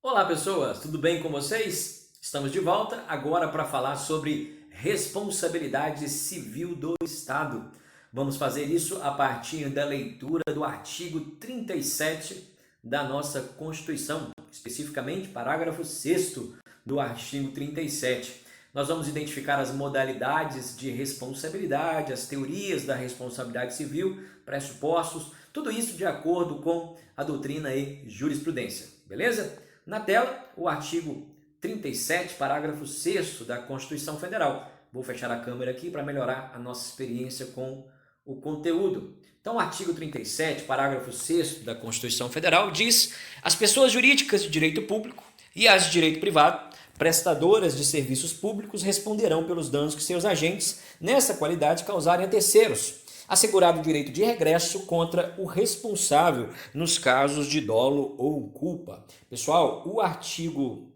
Olá pessoas, tudo bem com vocês? Estamos de volta agora para falar sobre responsabilidade civil do Estado. Vamos fazer isso a partir da leitura do artigo 37 da nossa Constituição, especificamente parágrafo 6º do artigo 37. Nós vamos identificar as modalidades de responsabilidade, as teorias da responsabilidade civil, pressupostos, tudo isso de acordo com a doutrina e jurisprudência, beleza? Na tela, o artigo 37, parágrafo 6º da Constituição Federal. Vou fechar a câmera aqui para melhorar a nossa experiência com o conteúdo. Então, o artigo 37, parágrafo 6º da Constituição Federal diz: as pessoas jurídicas de direito público e as de direito privado, prestadoras de serviços públicos, responderão pelos danos que seus agentes, nessa qualidade, causarem a terceiros, assegurado o direito de regresso contra o responsável nos casos de dolo ou culpa. Pessoal, o artigo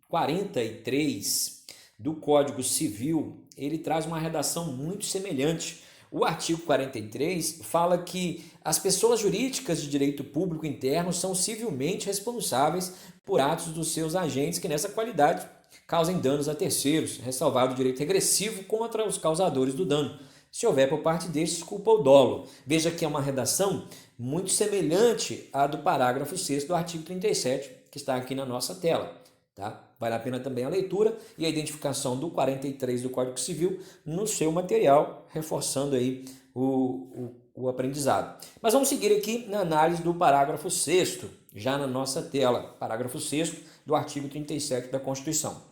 43 do Código Civil, ele traz uma redação muito semelhante. O artigo 43 fala que as pessoas jurídicas de direito público interno são civilmente responsáveis por atos dos seus agentes que nessa qualidade causem danos a terceiros, ressalvado o direito regressivo contra os causadores do dano, se houver por parte destes culpa ou dolo. Veja que é uma redação muito semelhante à do parágrafo 6º do artigo 37, que está aqui na nossa tela. Tá? Vale a pena também a leitura e a identificação do 43 do Código Civil no seu material, reforçando aí o aprendizado. Mas vamos seguir aqui na análise do parágrafo 6º, já na nossa tela, parágrafo 6º do artigo 37 da Constituição.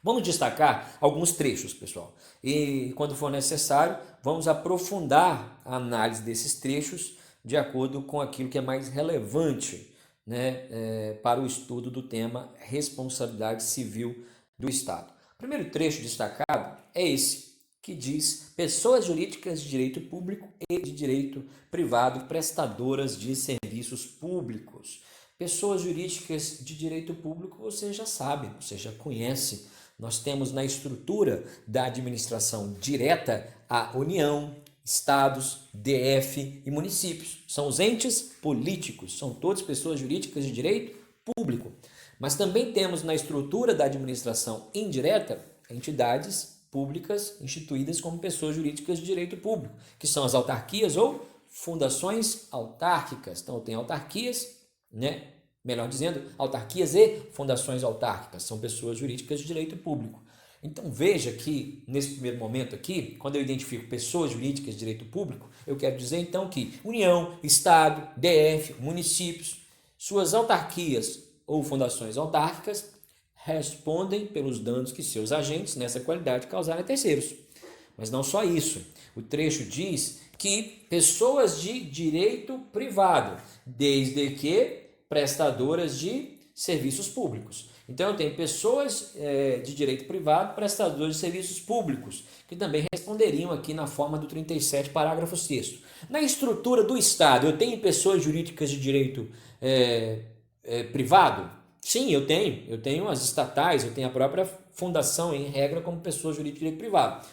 Vamos destacar alguns trechos, pessoal, e quando for necessário, vamos aprofundar a análise desses trechos de acordo com aquilo que é mais relevante, né, para o estudo do tema responsabilidade civil do Estado. O primeiro trecho destacado é esse, que diz: pessoas jurídicas de direito público e de direito privado prestadoras de serviços públicos. Pessoas jurídicas de direito público você já sabe, você já conhece. Nós temos na estrutura da administração direta a União, estados, DF e municípios. São os entes políticos, são todas pessoas jurídicas de direito público. Mas também temos na estrutura da administração indireta entidades públicas instituídas como pessoas jurídicas de direito público, que são as autarquias ou fundações autárquicas. Então, tem autarquias, né? Melhor dizendo, autarquias e fundações autárquicas, são pessoas jurídicas de direito público. Então veja que, nesse primeiro momento aqui, quando eu identifico pessoas jurídicas de direito público, eu quero dizer então que União, Estado, DF, municípios, suas autarquias ou fundações autárquicas respondem pelos danos que seus agentes, nessa qualidade, causarem a terceiros. Mas não só isso, o trecho diz que pessoas de direito privado, desde que prestadoras de serviços públicos. Então, eu tenho pessoas de direito privado, prestadores de serviços públicos, que também responderiam aqui na forma do 37, parágrafo 6º. Na estrutura do Estado, eu tenho pessoas jurídicas de direito privado? Sim, eu tenho. Eu tenho as estatais, eu tenho a própria fundação, em regra, como pessoa jurídica de direito privado.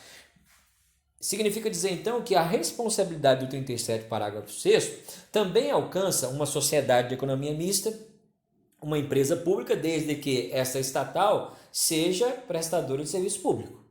Significa dizer, então, que a responsabilidade do 37, parágrafo 6º, também alcança uma sociedade de economia mista, uma empresa pública, desde que essa estatal seja prestadora de serviço público.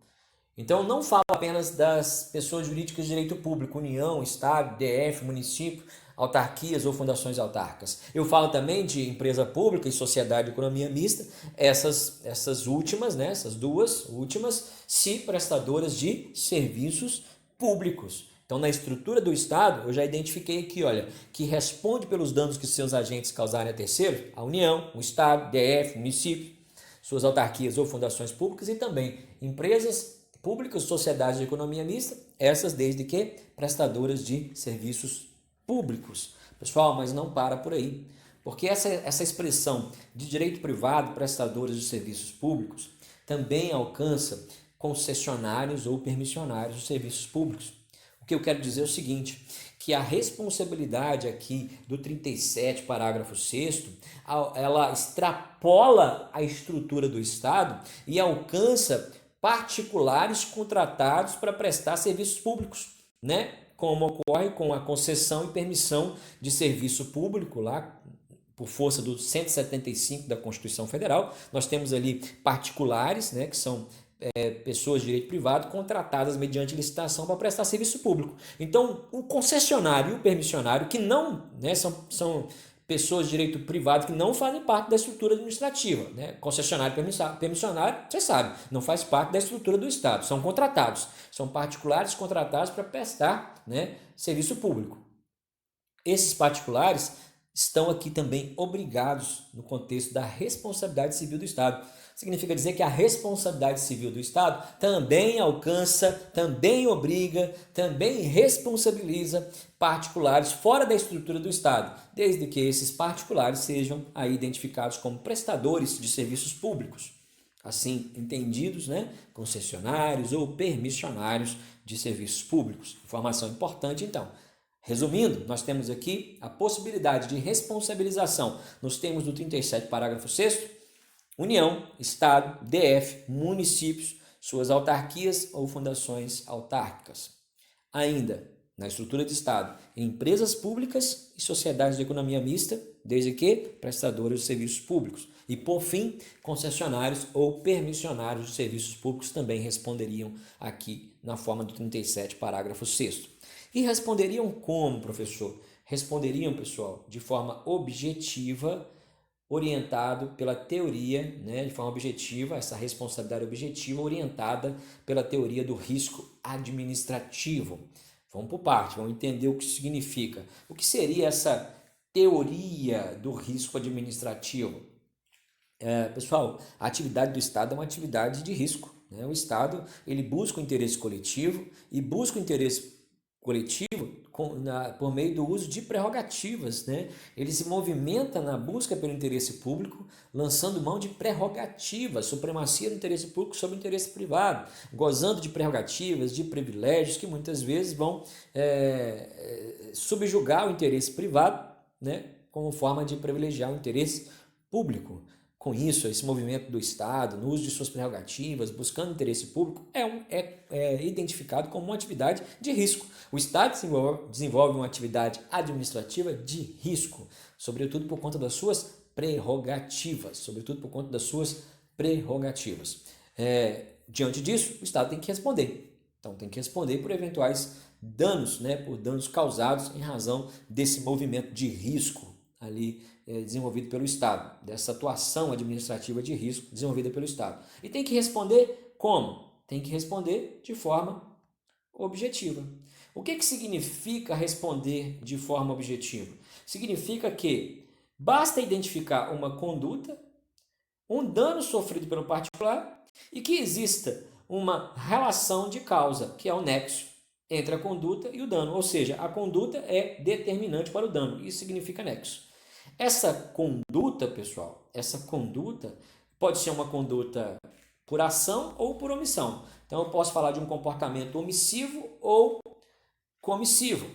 Então, não falo apenas das pessoas jurídicas de direito público, União, Estado, DF, município, autarquias ou fundações autárquicas. Eu falo também de empresa pública e sociedade de economia mista, essas últimas, né, essas duas últimas, se prestadoras de serviços públicos. Então, na estrutura do Estado, eu já identifiquei aqui, olha, que responde pelos danos que seus agentes causarem a terceiros, a União, o Estado, DF, município, suas autarquias ou fundações públicas e também empresas públicas, sociedades de economia mista, essas desde que prestadoras de serviços públicos. Pessoal, mas não para por aí, porque essa expressão de direito privado, prestadores de serviços públicos, também alcança concessionários ou permissionários de serviços públicos. O que eu quero dizer é o seguinte, que a responsabilidade aqui do 37, parágrafo 6º, ela extrapola a estrutura do Estado e alcança particulares contratados para prestar serviços públicos, né? Como ocorre com a concessão e permissão de serviço público lá por força do 175 da Constituição Federal. Nós temos ali particulares, né, que são pessoas de direito privado contratadas mediante licitação para prestar serviço público. Então, o concessionário e o permissionário, que não, né, são pessoas de direito privado que não fazem parte da estrutura administrativa, né? Concessionário e permissionário, você sabe, não faz parte da estrutura do Estado, são contratados, são particulares contratados para prestar, né, serviço público. Esses particulares estão aqui também obrigados no contexto da responsabilidade civil do Estado. Significa dizer que a responsabilidade civil do Estado também alcança, também obriga, também responsabiliza particulares fora da estrutura do Estado, desde que esses particulares sejam aí identificados como prestadores de serviços públicos, assim entendidos, né, concessionários ou permissionários de serviços públicos. Informação importante, então. Resumindo, nós temos aqui a possibilidade de responsabilização nos termos do 37, parágrafo 6º, União, Estado, DF, municípios, suas autarquias ou fundações autárquicas. Ainda, na estrutura de Estado, empresas públicas e sociedades de economia mista, desde que prestadores de serviços públicos. E, por fim, concessionários ou permissionários de serviços públicos também responderiam aqui na forma do 37, parágrafo 6º. E responderiam como, professor? Responderiam, pessoal, de forma objetiva, orientado pela teoria, né, de forma objetiva, essa responsabilidade objetiva orientada pela teoria do risco administrativo. Vamos por parte, vamos entender o que significa. O que seria essa teoria do risco administrativo? Pessoal, a atividade do Estado é uma atividade de risco, né? O Estado ele busca o interesse coletivo e busca o interesse coletivo por meio do uso de prerrogativas, né? Ele se movimenta na busca pelo interesse público, lançando mão de prerrogativas, supremacia do interesse público sobre o interesse privado, gozando de prerrogativas, de privilégios que muitas vezes vão subjugar o interesse privado, né? Como forma de privilegiar o interesse público. Com isso, esse movimento do Estado, no uso de suas prerrogativas, buscando interesse público, é identificado como uma atividade de risco. O Estado desenvolve uma atividade administrativa de risco, sobretudo por conta das suas prerrogativas. Diante disso, o Estado tem que responder. Então, tem que responder por eventuais danos, né, por danos causados em razão desse movimento de risco ali desenvolvido pelo Estado, dessa atuação administrativa de risco desenvolvida pelo Estado. E tem que responder como? Tem que responder de forma objetiva. O que significa responder de forma objetiva? Significa que basta identificar uma conduta, um dano sofrido pelo particular e que exista uma relação de causa, que é o nexo entre a conduta e o dano, ou seja, a conduta é determinante para o dano, isso significa nexo. Essa conduta, pessoal, pode ser uma conduta por ação ou por omissão. Então, eu posso falar de um comportamento omissivo ou comissivo.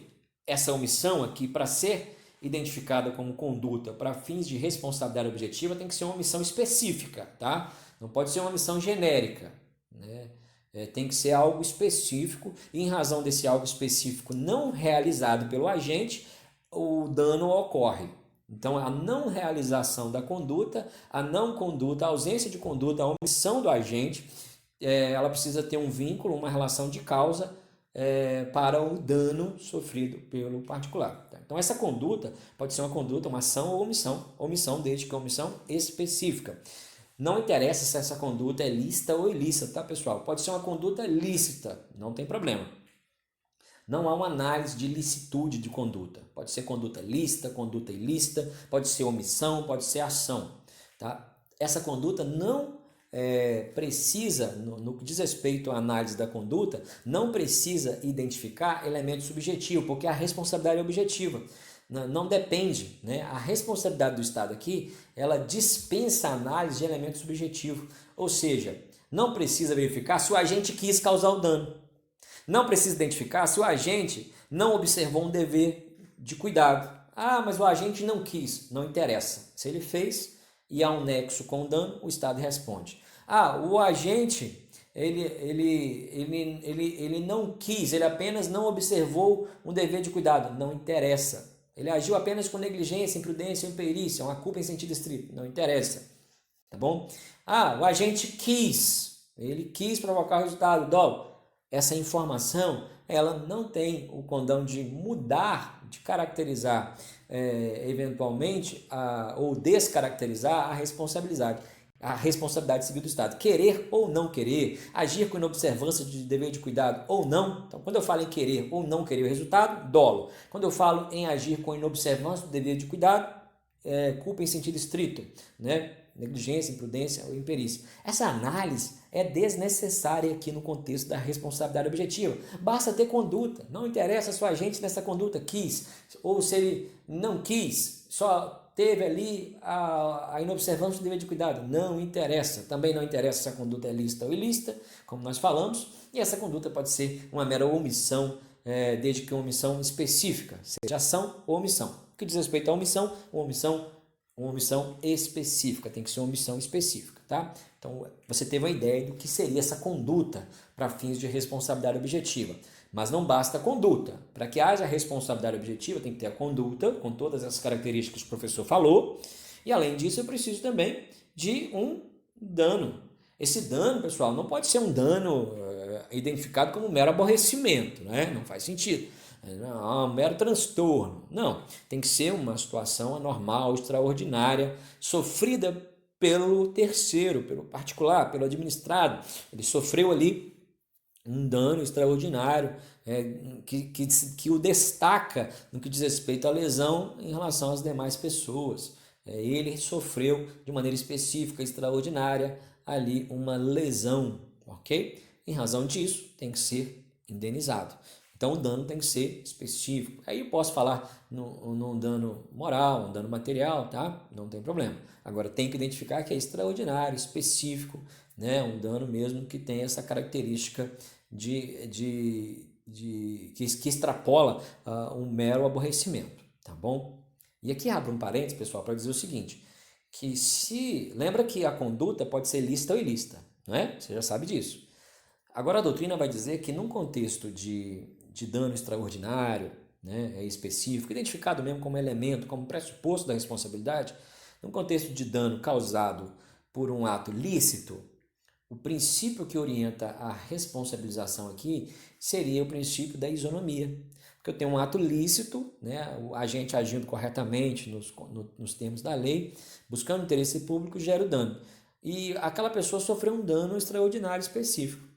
Essa omissão aqui, para ser identificada como conduta para fins de responsabilidade objetiva, tem que ser uma omissão específica, tá? Não pode ser uma omissão genérica, né? Tem que ser algo específico e, em razão desse algo específico não realizado pelo agente, o dano ocorre. Então, a não realização da conduta, a não conduta, a ausência de conduta, a omissão do agente, ela precisa ter um vínculo, uma relação de causa para o dano sofrido pelo particular. Tá? Então, essa conduta pode ser uma conduta, uma ação ou omissão desde que a omissão específica. Não interessa se essa conduta é lícita ou ilícita, tá, pessoal? Pode ser uma conduta lícita, não tem problema. Não há uma análise de licitude de conduta. Pode ser conduta lícita, conduta ilícita, pode ser omissão, pode ser ação. Tá? Essa conduta não precisa, no que diz respeito à análise da conduta, não precisa identificar elemento subjetivo, porque a responsabilidade é objetiva. Não depende, né? A responsabilidade do Estado aqui, ela dispensa a análise de elemento subjetivo. Ou seja, não precisa verificar se o agente quis causar o dano. Não precisa identificar se o agente não observou um dever de cuidado. Ah, mas o agente não quis. Não interessa. Se ele fez e há um nexo com o dano, o Estado responde. Ah, o agente ele não quis, ele apenas não observou um dever de cuidado. Não interessa. Ele agiu apenas com negligência, imprudência ou imperícia, uma culpa em sentido estrito. Não interessa, tá bom? O agente ele quis provocar o resultado. Essa informação, ela não tem o condão de mudar, de caracterizar eventualmente ou descaracterizar a responsabilidade civil do Estado. Querer ou não querer, agir com inobservância de dever de cuidado ou não. Então, quando eu falo em querer ou não querer o resultado, dolo. Quando eu falo em agir com inobservância do dever de cuidado, culpa em sentido estrito, né? Negligência, imprudência ou imperícia. Essa análise é desnecessária aqui no contexto da responsabilidade objetiva. Basta ter conduta. Não interessa se o agente nessa conduta quis ou se ele não quis, só teve ali a inobservância do dever de cuidado. Não interessa. Também não interessa se a conduta é lícita ou ilícita, como nós falamos, e essa conduta pode ser uma mera omissão, desde que uma omissão específica, seja ação ou omissão. O que diz respeito à omissão, uma omissão específica, tem que ser uma omissão específica, tá? Então, você teve uma ideia do que seria essa conduta para fins de responsabilidade objetiva. Mas não basta a conduta. Para que haja responsabilidade objetiva, tem que ter a conduta, com todas as características que o professor falou, e além disso, eu preciso também de um dano. Esse dano, pessoal, não pode ser um dano identificado como um mero aborrecimento, né? Não faz sentido. Um mero transtorno. Não, tem que ser uma situação anormal, extraordinária, sofrida pelo terceiro, pelo particular, pelo administrado. Ele sofreu ali um dano extraordinário que o destaca no que diz respeito à lesão em relação às demais pessoas. Ele sofreu de maneira específica, extraordinária, ali uma lesão, ok? Em razão disso, tem que ser indenizado. Então, o dano tem que ser específico. Aí eu posso falar num dano moral, um dano material, tá? Não tem problema. Agora, tem que identificar que é extraordinário, específico, né? Um dano mesmo que tem essa característica que extrapola um mero aborrecimento, tá bom? E aqui abro um parênteses, pessoal, para dizer o seguinte, lembra que a conduta pode ser lícita ou ilícita, não é? Você já sabe disso. Agora, a doutrina vai dizer que num contexto de dano extraordinário, né, específico, identificado mesmo como elemento, como pressuposto da responsabilidade, num contexto de dano causado por um ato lícito, o princípio que orienta a responsabilização aqui seria o princípio da isonomia. Porque eu tenho um ato lícito, né, o agente agindo corretamente nos termos da lei, buscando interesse público, gera o dano. E aquela pessoa sofreu um dano extraordinário específico.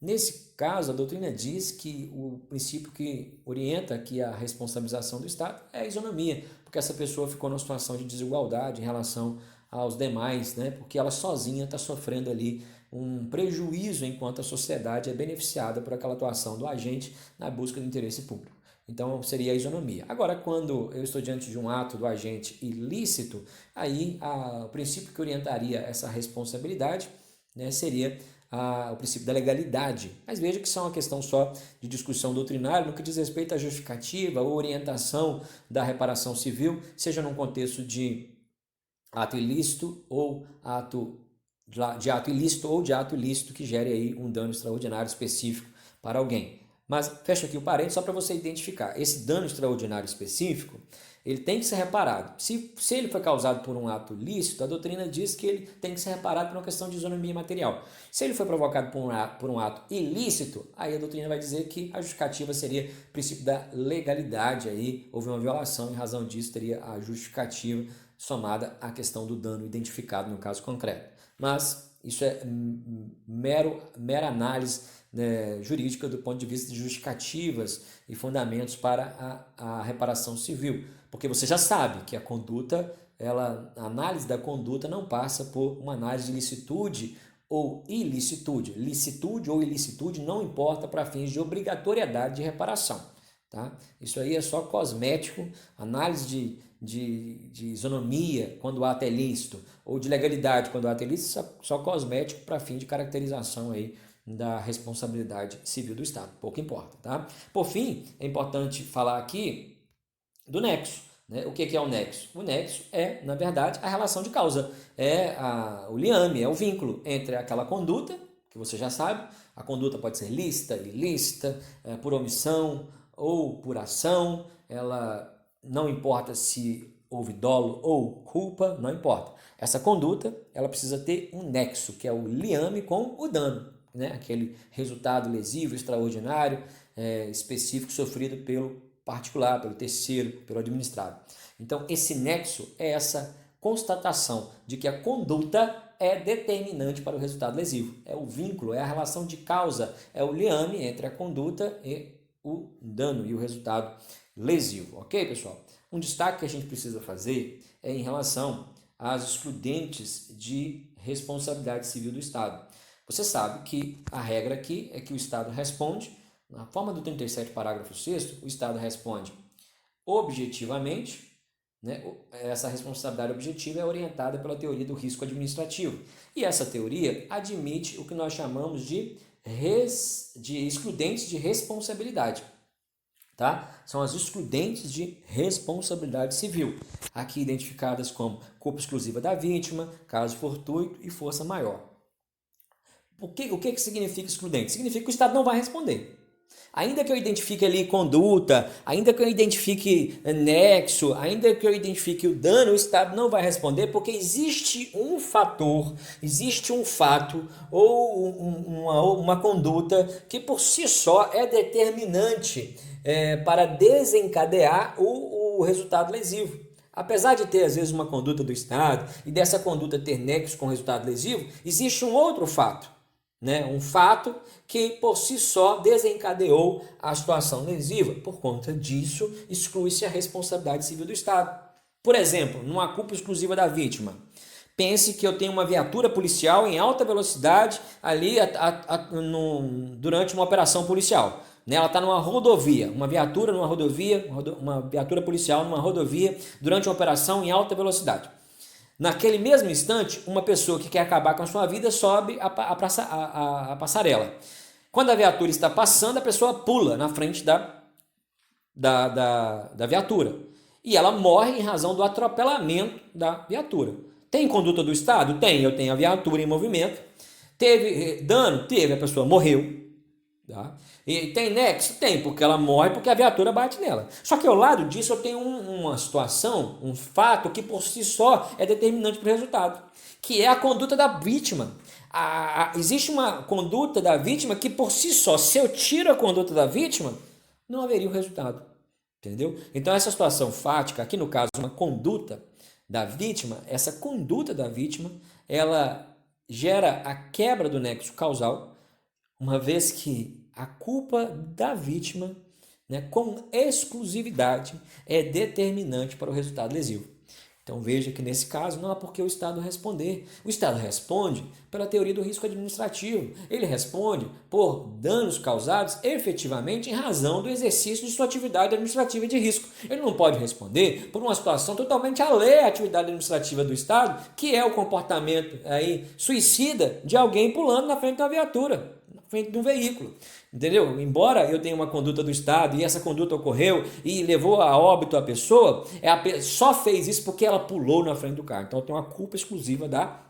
Nesse caso, a doutrina diz que o princípio que orienta aqui a responsabilização do Estado é a isonomia, porque essa pessoa ficou numa situação de desigualdade em relação aos demais, né? Porque ela sozinha está sofrendo ali um prejuízo enquanto a sociedade é beneficiada por aquela atuação do agente na busca do interesse público. Então, seria a isonomia. Agora, quando eu estou diante de um ato do agente ilícito, aí o princípio que orientaria essa responsabilidade, né, seria o princípio da legalidade. Mas veja que isso é uma questão só de discussão doutrinária no que diz respeito à justificativa ou orientação da reparação civil, seja num contexto de ato ilícito ou de ato ilícito ou de ato ilícito que gere aí um dano extraordinário específico para alguém. Mas fecha aqui o parênteses só para você identificar. Esse dano extraordinário específico, ele tem que ser reparado. Se ele foi causado por um ato lícito, a doutrina diz que ele tem que ser reparado por uma questão de isonomia material. Se ele foi provocado por um ato ilícito, aí a doutrina vai dizer que a justificativa seria o princípio da legalidade. Aí houve uma violação, em razão disso teria a justificativa somada à questão do dano identificado no caso concreto. Mas isso é mera análise, né, jurídica do ponto de vista de justificativas e fundamentos para a reparação civil, porque você já sabe que a conduta, a análise da conduta não passa por uma análise de licitude ou ilicitude. Licitude ou ilicitude não importa para fins de obrigatoriedade de reparação. Tá? Isso aí é só cosmético, análise de isonomia quando o ato é lícito, ou de legalidade quando o ato é lícito, só cosmético para fim de caracterização aí da responsabilidade civil do Estado, pouco importa. Tá? Por fim, é importante falar aqui do nexo. Né? O que é o nexo? O nexo é, na verdade, a relação de causa, o liame, é o vínculo entre aquela conduta, que você já sabe, a conduta pode ser lícita, ilícita, por omissão ou por ação, ela não importa se houve dolo ou culpa, não importa. Essa conduta, ela precisa ter um nexo, que é o liame com o dano, né? Aquele resultado lesivo, extraordinário, específico sofrido pelo particular, pelo terceiro, pelo administrado. Então, esse nexo é essa constatação de que a conduta é determinante para o resultado lesivo. É o vínculo, é a relação de causa, é o liame entre a conduta e o dano e o resultado lesivo. Ok, pessoal? Um destaque que a gente precisa fazer é em relação às excludentes de responsabilidade civil do Estado. Você sabe que a regra aqui é que o Estado responde, na forma do 37, parágrafo 6º, o Estado responde objetivamente, né? Essa responsabilidade objetiva é orientada pela teoria do risco administrativo. E essa teoria admite o que nós chamamos de excludentes de responsabilidade. Tá? São as excludentes de responsabilidade civil, aqui identificadas como culpa exclusiva da vítima, caso fortuito e força maior. O que significa excludente? Significa que o Estado não vai responder. Ainda que eu identifique ali conduta, ainda que eu identifique nexo, ainda que eu identifique o dano, o Estado não vai responder porque existe um fator, existe um fato ou uma conduta que por si só é determinante para desencadear o resultado lesivo. Apesar de ter às vezes uma conduta do Estado e dessa conduta ter nexo com o resultado lesivo, existe um outro fato. Né? Um fato que por si só desencadeou a situação lesiva. Por conta disso, exclui-se a responsabilidade civil do Estado. Por exemplo, numa culpa exclusiva da vítima. Pense que eu tenho uma viatura policial em alta velocidade ali durante uma operação policial. Né? Ela está numa rodovia, uma viatura policial numa rodovia durante uma operação em alta velocidade. Naquele mesmo instante, uma pessoa que quer acabar com a sua vida sobe a passarela. Quando a viatura está passando, a pessoa pula na frente da viatura. E ela morre em razão do atropelamento da viatura. Tem conduta do Estado? Tem. Eu tenho a viatura em movimento. Teve dano? Teve. A pessoa morreu. Tá? E tem nexo? Tem, porque ela morre porque a viatura bate nela. Só que ao lado disso eu tenho uma situação, um fato que por si só é determinante para o resultado, que é a conduta da vítima. Existe uma conduta da vítima que por si só, se eu tiro a conduta da vítima, não haveria o resultado. Entendeu? Então essa situação fática, aqui no caso uma conduta da vítima, essa conduta da vítima, ela gera a quebra do nexo causal, uma vez que a culpa da vítima, né, com exclusividade, é determinante para o resultado lesivo. Então veja que nesse caso não há por que o Estado responder. O Estado responde pela teoria do risco administrativo. Ele responde por danos causados efetivamente em razão do exercício de sua atividade administrativa de risco. Ele não pode responder por uma situação totalmente alheia à atividade administrativa do Estado, que é o comportamento suicida de alguém pulando na frente da viatura, na frente de um veículo. Entendeu? Embora eu tenha uma conduta do Estado e essa conduta ocorreu e levou a óbito a pessoa, só fez isso porque ela pulou na frente do carro. Então tem uma culpa exclusiva da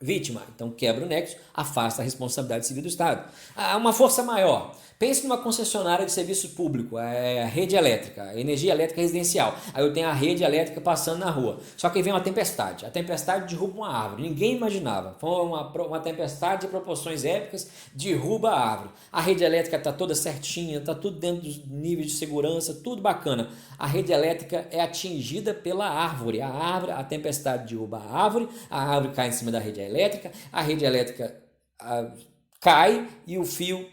vítima. Então quebra o nexo, afasta a responsabilidade civil do Estado. Uma força maior. Pense numa concessionária de serviço público, a rede elétrica, a energia elétrica residencial. Aí eu tenho a rede elétrica passando na rua. Só que vem uma tempestade. A tempestade derruba uma árvore. Ninguém imaginava. Foi uma tempestade de proporções épicas, derruba a árvore. A rede elétrica está toda certinha, está tudo dentro dos níveis de segurança, tudo bacana. A rede elétrica é atingida pela árvore. A tempestade derruba a árvore cai em cima da rede elétrica, a rede elétrica cai e o fio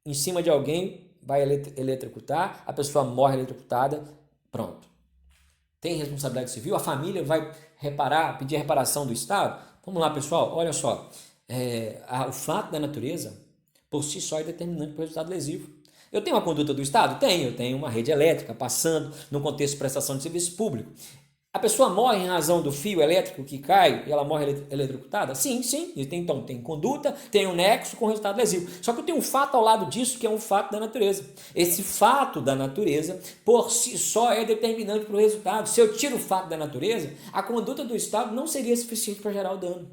em cima de alguém vai eletrocutar, a pessoa morre eletrocutada, pronto. Tem responsabilidade civil? A família vai pedir reparação do Estado? Vamos lá, pessoal, olha só. O fato da natureza, por si só, é determinante para o resultado lesivo. Eu tenho uma conduta do Estado? Tenho. Eu tenho uma rede elétrica passando no contexto de prestação de serviço público. A pessoa morre em razão do fio elétrico que cai e ela morre eletrocutada? Sim. Então tem conduta, tem um nexo com resultado lesivo. Só que eu tenho um fato ao lado disso que é um fato da natureza. Esse fato da natureza, por si só, é determinante para o resultado. Se eu tiro o fato da natureza, a conduta do Estado não seria suficiente para gerar o dano.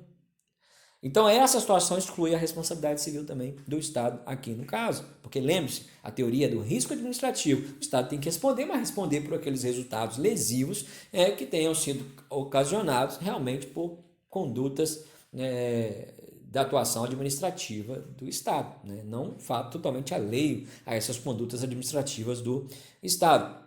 Então, essa situação exclui a responsabilidade civil também do Estado aqui no caso. Porque lembre-se, a teoria do risco administrativo, o Estado tem que responder, mas responder por aqueles resultados lesivos que tenham sido ocasionados realmente por condutas da atuação administrativa do Estado, né? Não um fato totalmente alheio a essas condutas administrativas do Estado.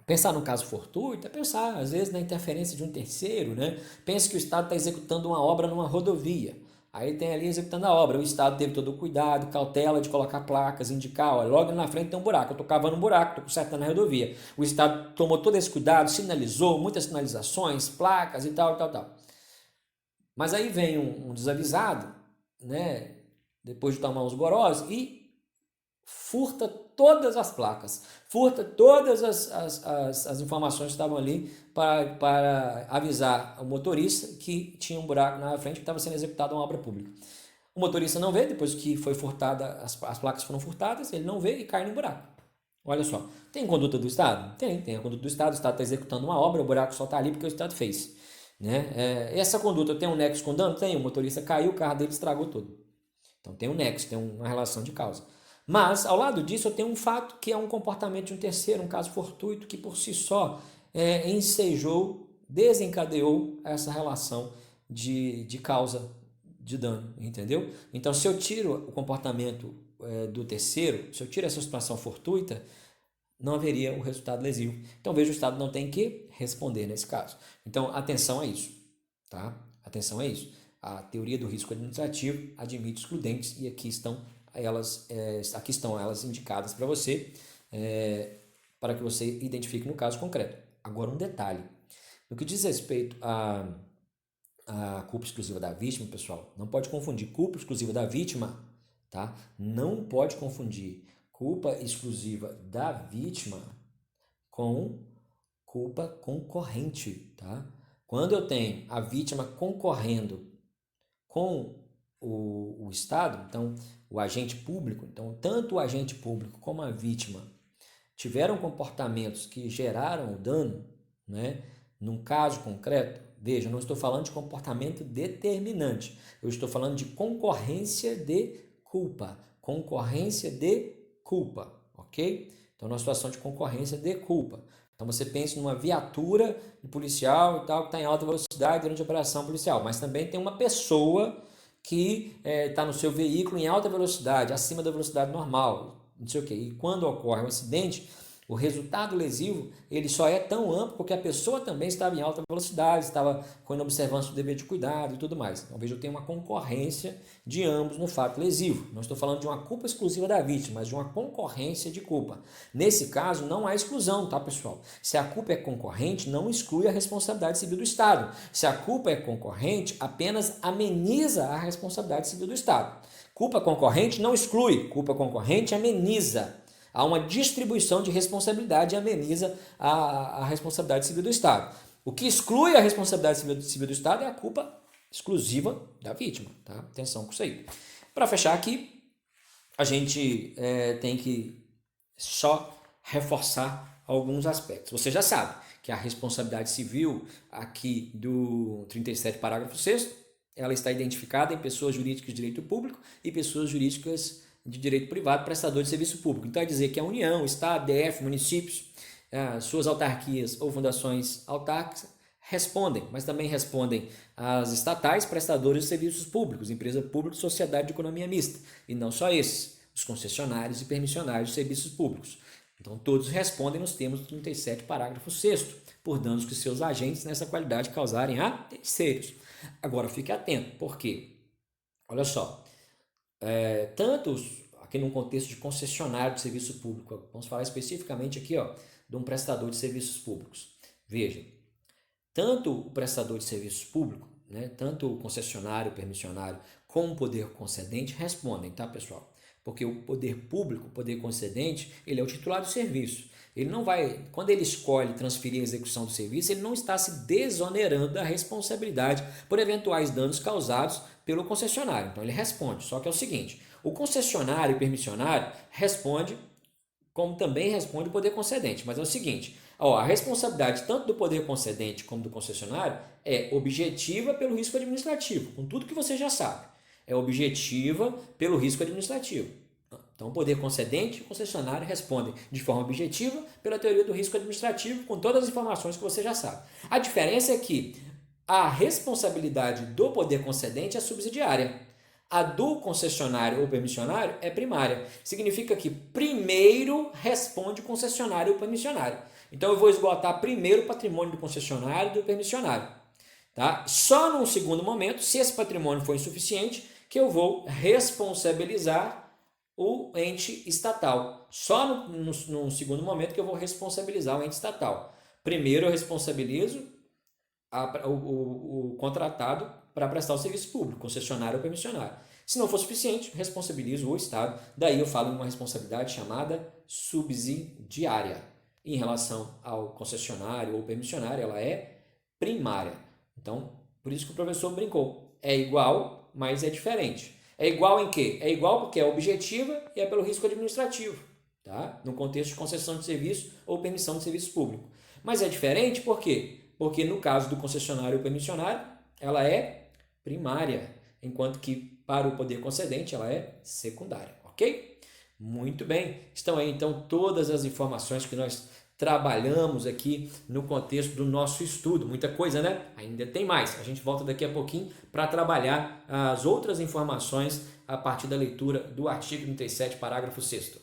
Pensar no caso fortuito é pensar, às vezes, na interferência de um terceiro, né? Pense que o Estado está executando uma obra numa rodovia. Aí tem ali executando a obra. O Estado teve todo o cuidado, cautela de colocar placas, indicar, olha, logo na frente tem um buraco. Eu estou cavando um buraco, estou consertando a rodovia. O Estado tomou todo esse cuidado, sinalizou, muitas sinalizações, placas e tal, tal, tal. Mas aí vem um desavisado, né? Depois de tomar uns gorós e furta todas as placas, furta todas as informações que estavam ali para avisar o motorista que tinha um buraco na frente que estava sendo executada uma obra pública. O motorista não vê, depois que foi furtada, as placas foram furtadas, ele não vê e cai no buraco. Olha só, tem conduta do Estado? Tem a conduta do Estado, o Estado está executando uma obra, o buraco só está ali porque o Estado fez. Né? Essa conduta tem um nexo com dano? Tem, o motorista caiu, o carro dele estragou tudo. Então tem um nexo, tem uma relação de causa. Mas, ao lado disso, eu tenho um fato que é um comportamento de um terceiro, um caso fortuito, que por si só ensejou, desencadeou essa relação de causa de dano, entendeu? Então, se eu tiro o comportamento do terceiro, se eu tiro essa situação fortuita, não haveria o resultado lesivo. Então, veja, o Estado não tem que responder nesse caso. Então, atenção a isso, tá? Atenção a isso. A teoria do risco administrativo admite excludentes e aqui estão elas indicadas para você, para que você identifique no caso concreto. Agora, um detalhe. No que diz respeito à culpa exclusiva da vítima, pessoal, não pode confundir culpa exclusiva da vítima, tá? Não pode confundir culpa exclusiva da vítima com culpa concorrente, tá? Quando eu tenho a vítima concorrendo com o Estado, então o agente público, então tanto o agente público como a vítima tiveram comportamentos que geraram o dano, né? Num caso concreto, veja, eu não estou falando de comportamento determinante, eu estou falando de concorrência de culpa, ok? Então, numa situação de concorrência de culpa. Então, você pensa numa viatura policial e tal, que está em alta velocidade durante a operação policial, mas também tem uma pessoa que está no seu veículo em alta velocidade, acima da velocidade normal, não sei o quê. E quando ocorre um acidente, o resultado lesivo ele só é tão amplo porque a pessoa também estava em alta velocidade, estava com inobservância do dever de cuidado e tudo mais. Então, veja, eu tenho uma concorrência de ambos no fato lesivo. Não estou falando de uma culpa exclusiva da vítima, mas de uma concorrência de culpa. Nesse caso, não há exclusão, tá, pessoal? Se a culpa é concorrente, não exclui a responsabilidade civil do Estado. Se a culpa é concorrente, apenas ameniza a responsabilidade civil do Estado. Culpa concorrente não exclui, culpa concorrente ameniza. Há uma distribuição de responsabilidade e ameniza a responsabilidade civil do Estado. O que exclui a responsabilidade civil do Estado é a culpa exclusiva da vítima. Tá? Atenção com isso aí. Para fechar aqui, a gente tem que só reforçar alguns aspectos. Você já sabe que a responsabilidade civil aqui do 37, parágrafo 6º, ela está identificada em pessoas jurídicas de direito público e pessoas jurídicas de direito privado, prestador de serviço público. Então, é dizer que a União, Estado, DF, municípios, suas autarquias ou fundações autárquicas respondem, mas também respondem as estatais, prestadores de serviços públicos, empresa pública e sociedade de economia mista. E não só esses, os concessionários e permissionários de serviços públicos. Então, todos respondem nos termos do 37, parágrafo 6º, por danos que seus agentes nessa qualidade causarem a terceiros. Agora, fique atento, por quê? Olha só, tanto aqui num contexto de concessionário de serviço público, vamos falar especificamente aqui de um prestador de serviços públicos. Veja, tanto o prestador de serviços público, né, tanto o concessionário, o permissionário, como o poder concedente respondem, tá, pessoal? Porque o poder público, o poder concedente, ele é o titular do serviço. Ele não vai, quando ele escolhe transferir a execução do serviço, ele não está se desonerando da responsabilidade por eventuais danos causados pelo concessionário. Então ele responde, só que é o seguinte, o concessionário e permissionário responde, como também responde o poder concedente, mas é o seguinte, Ó, a responsabilidade tanto do poder concedente como do concessionário é objetiva pelo risco administrativo, com tudo que você já sabe. É objetiva pelo risco administrativo. Então, o poder concedente e o concessionário respondem de forma objetiva pela teoria do risco administrativo, com todas as informações que você já sabe. A diferença é que a responsabilidade do poder concedente é subsidiária. A do concessionário ou permissionário é primária. Significa que primeiro responde o concessionário ou permissionário. Então eu vou esgotar primeiro o patrimônio do concessionário e do permissionário. Tá? Só num segundo momento, se esse patrimônio for insuficiente, que eu vou responsabilizar o ente estatal. Só no segundo momento que eu vou responsabilizar o ente estatal. Primeiro eu responsabilizo o contratado para prestar o serviço público, concessionário ou permissionário. Se não for suficiente, responsabilizo o Estado. Daí eu falo em uma responsabilidade chamada subsidiária. Em relação ao concessionário ou permissionário, ela é primária. Então, por isso que o professor brincou. É igual, mas é diferente. É igual em quê? É igual porque é objetiva e é pelo risco administrativo, tá? No contexto de concessão de serviço ou permissão de serviço público. Mas é diferente por quê? Porque no caso do concessionário ou permissionário, ela é primária, enquanto que para o poder concedente ela é secundária, ok? Muito bem, estão aí então todas as informações que nós trabalhamos aqui no contexto do nosso estudo. Muita coisa, né? Ainda tem mais. A gente volta daqui a pouquinho para trabalhar as outras informações a partir da leitura do artigo 37, parágrafo 6º.